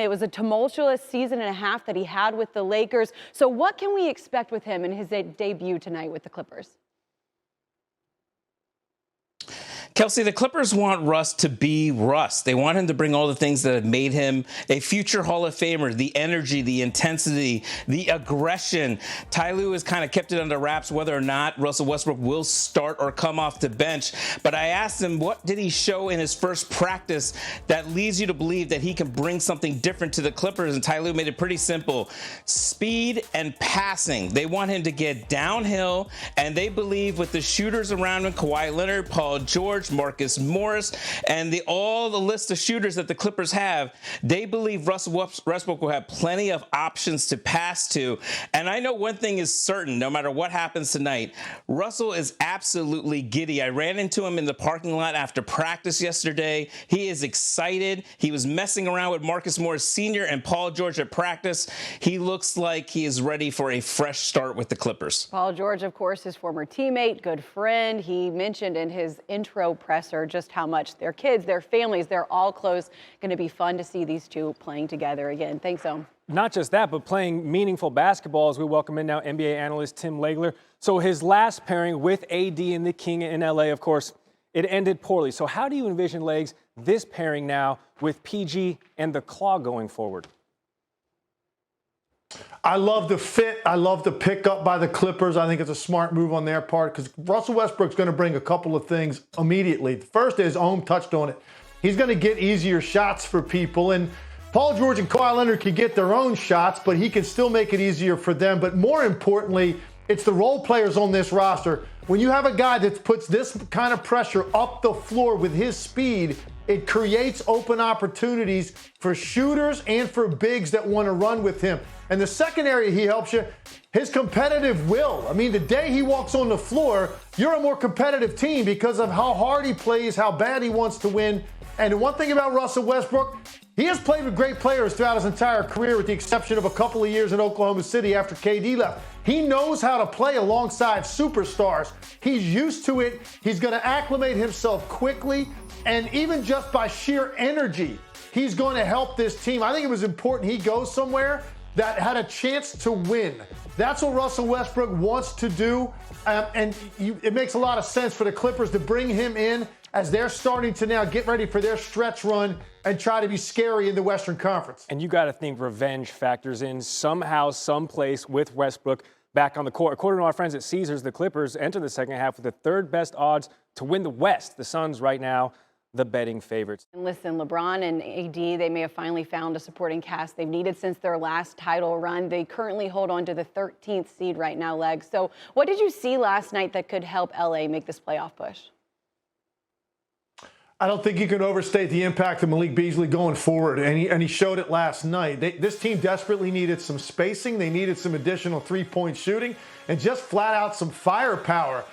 It was a tumultuous season and a half that he had with the Lakers. So what can we expect with him in his debut tonight with the Clippers? Kelsey, the Clippers want Russ to be Russ. They want him to bring all the things that have made him a future Hall of Famer, the energy, the intensity, the aggression. Ty Lue has kind of kept it under wraps whether or not Russell Westbrook will start or come off the bench. But I asked him, what did he show in his first practice that leads you to believe that he can bring something different to the Clippers? And Ty Lue made it pretty simple. Speed and passing. They want him to get downhill, and they believe with the shooters around him, Kawhi Leonard, Paul George, Marcus Morris, and all the list of shooters that the Clippers have, they believe Russell Westbrook will have plenty of options to pass to. And I know one thing is certain, no matter what happens tonight, Russell is absolutely giddy. I ran into him in the parking lot after practice yesterday. He is excited. He was messing around with Marcus Morris Sr. and Paul George at practice. He looks like he is ready for a fresh start with the Clippers. Paul George, of course, his former teammate, good friend. He mentioned in his intro presser just how much their kids, their families, they're all close. Going to be fun to see these two playing together again. Thanks, Ohm. Not just that, but playing meaningful basketball as we welcome in now NBA analyst Tim Legler. So his last pairing with AD and the King in LA, of course, it ended poorly. So how do you envision, Legs, this pairing now with PG and the Claw going forward? I love the fit. I love the pickup by the Clippers. I think it's a smart move on their part because Russell Westbrook's going to bring a couple of things immediately. The first is, Ohm touched on it, he's going to get easier shots for people. And Paul George and Kawhi Leonard can get their own shots, but he can still make it easier for them. But more importantly, it's the role players on this roster. When you have a guy that puts this kind of pressure up the floor with his speed, it creates open opportunities for shooters and for bigs that want to run with him. And the second area he helps you, his competitive will. I mean, the day he walks on the floor, you're a more competitive team because of how hard he plays, how bad he wants to win. And the one thing about Russell Westbrook, he has played with great players throughout his entire career with the exception of a couple of years in Oklahoma City after KD left. He knows how to play alongside superstars. He's used to it. He's going to acclimate himself quickly. And even just by sheer energy, he's going to help this team. I think it was important he goes somewhere that had a chance to win. That's what Russell Westbrook wants to do. It makes a lot of sense for the Clippers to bring him in as they're starting to now get ready for their stretch run and try to be scary in the Western Conference. And you got to think revenge factors in somehow, someplace with Westbrook back on the court. According to our friends at Caesars, the Clippers enter the second half with the third best odds to win the West. The Suns right now, the betting favorites. And listen, LeBron and AD, they may have finally found a supporting cast they've needed since their last title run. They currently hold on to the 13th seed right now, Legs. So what did you see last night that could help LA make this playoff push? I don't think you can overstate the impact of Malik Beasley going forward, and he showed it last night. This team desperately needed some spacing. They needed some additional three-point shooting and just flat out some firepower.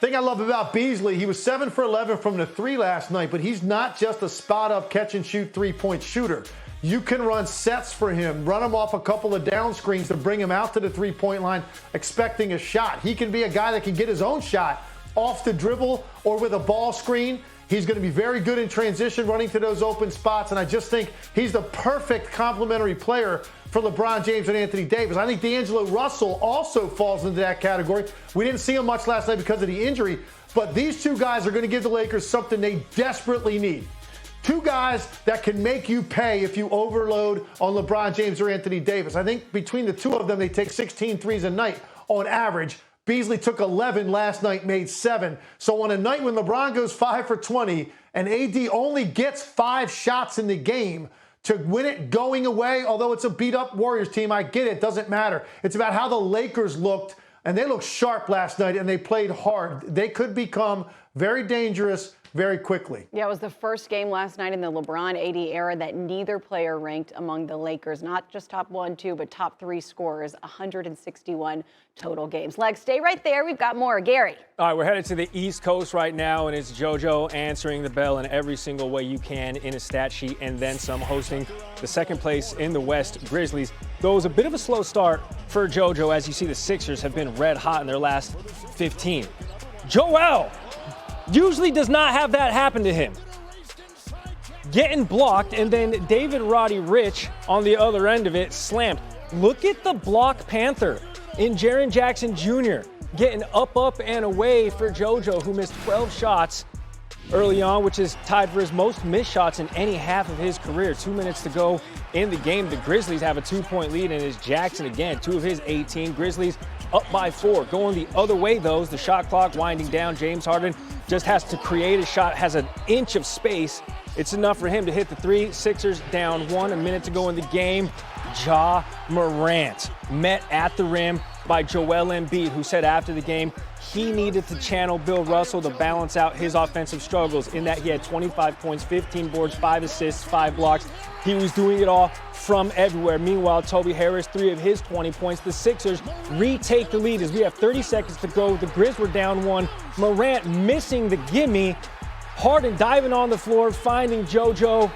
Thing I love about Beasley, he was 7 for 11 from the three last night, but he's not just a spot-up catch-and-shoot three-point shooter. You can run sets for him, run him off a couple of down screens to bring him out to the three-point line expecting a shot. He can be a guy that can get his own shot off the dribble or with a ball screen. He's going to be very good in transition, running to those open spots, and I just think he's the perfect complementary player for LeBron James and Anthony Davis. I think D'Angelo Russell also falls into that category. We didn't see him much last night because of the injury, but these two guys are going to give the Lakers something they desperately need. Two guys that can make you pay if you overload on LeBron James or Anthony Davis. I think between the two of them, they take 16 threes a night on average. Beasley took 11 last night, made 7. So on a night when LeBron goes 5 for 20 and AD only gets 5 shots in the game to win it going away, although it's a beat-up Warriors team, I get it, doesn't matter. It's about how the Lakers looked, and they looked sharp last night, and they played hard. They could become very dangerous very quickly. Yeah, it was the first game last night in the LeBron-AD era that neither player ranked among the Lakers, not just top 1, 2, but top 3 scorers, 161 total games. Legs, stay right there. We've got more. Gary. All right, we're headed to the East Coast right now, and it's JoJo answering the bell in every single way you can in a stat sheet and then some, hosting the second place in the West Grizzlies. Though it was a bit of a slow start for JoJo, as you see the Sixers have been red hot in their last 15. Joel usually does not have that happen to him. getting blocked, and then David Roddy Rich on the other end of it slammed. Look at the block panther in Jaren Jackson Jr. getting up, and away for JoJo, who missed 12 shots early on, which is tied for his most missed shots in any half of his career. 2 minutes to go in the game. The Grizzlies have a 2-point lead, and it's Jackson again, 2 of his 18. Grizzlies up by 4. Going the other way, though, the shot clock winding down. James Harden just has to create a shot, has an inch of space. It's enough for him to hit the 3. Sixers down 1, a minute to go in the game. Ja Morant met at the rim by Joel Embiid, who said after the game he needed to channel Bill Russell to balance out his offensive struggles, in that he had 25 points, 15 boards, 5 assists, 5 blocks. He was doing it all from everywhere. Meanwhile, Toby Harris, 3 of his 20 points. The Sixers retake the lead as we have 30 seconds to go. The Grizz were down 1. Morant missing the gimme. Harden diving on the floor, finding JoJo,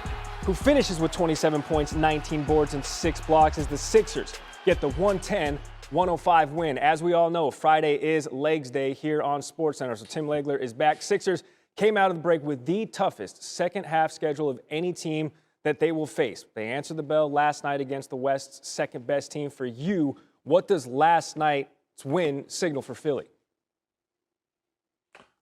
who finishes with 27 points, 19 boards, and 6 blocks as the Sixers get the 110-105 win. As we all know, Friday is Legs Day here on SportsCenter, so Tim Legler is back. Sixers came out of the break with the toughest second-half schedule of any team that they will face. They answered the bell last night against the West's second-best team. For you, what does last night's win signal for Philly?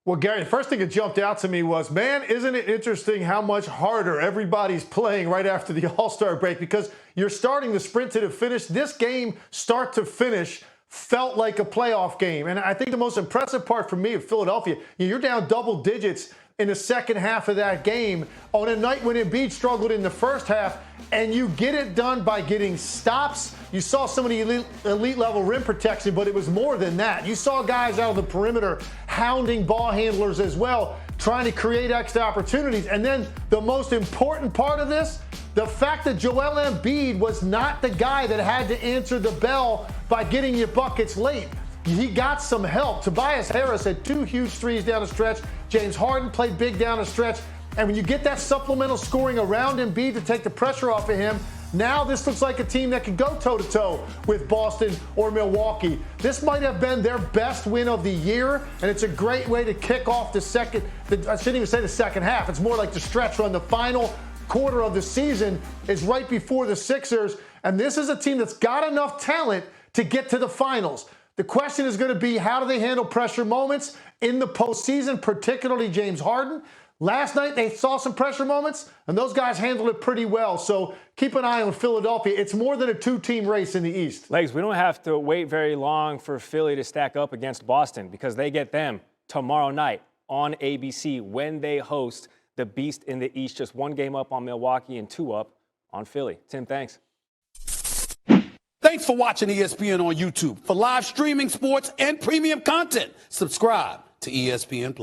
Well, Gary, the first thing that jumped out to me was, man, isn't it interesting how much harder everybody's playing right after the All-Star break, because you're starting the sprint to the finish. This game, start to finish, felt like a playoff game. And I think the most impressive part for me of Philadelphia, you're down double digits in the second half of that game on a night when Embiid struggled in the first half, and you get it done by getting stops. You saw some of the elite level rim protection, but it was more than that. You saw guys out of the perimeter hounding ball handlers as well, trying to create extra opportunities. And then the most important part of this, the fact that Joel Embiid was not the guy that had to answer the bell by getting you buckets late. He got some help. Tobias Harris had 2 huge threes down the stretch. James Harden played big down the stretch. And when you get that supplemental scoring around Embiid to take the pressure off of him, now this looks like a team that can go toe-to-toe with Boston or Milwaukee. This might have been their best win of the year, and it's a great way to kick off I shouldn't even say the second half. It's more like the stretch run. The final quarter of the season is right before the Sixers, and this is a team that's got enough talent to get to the finals. The question is going to be, how do they handle pressure moments in the postseason, particularly James Harden? Last night, they saw some pressure moments, and those guys handled it pretty well. So keep an eye on Philadelphia. It's more than a 2-team race in the East. Legs, we don't have to wait very long for Philly to stack up against Boston, because they get them tomorrow night on ABC when they host the Beast in the East. Just 1 game up on Milwaukee and 2 up on Philly. Tim, thanks. Thanks for watching ESPN on YouTube. For live streaming, sports, and premium content, subscribe to ESPN+.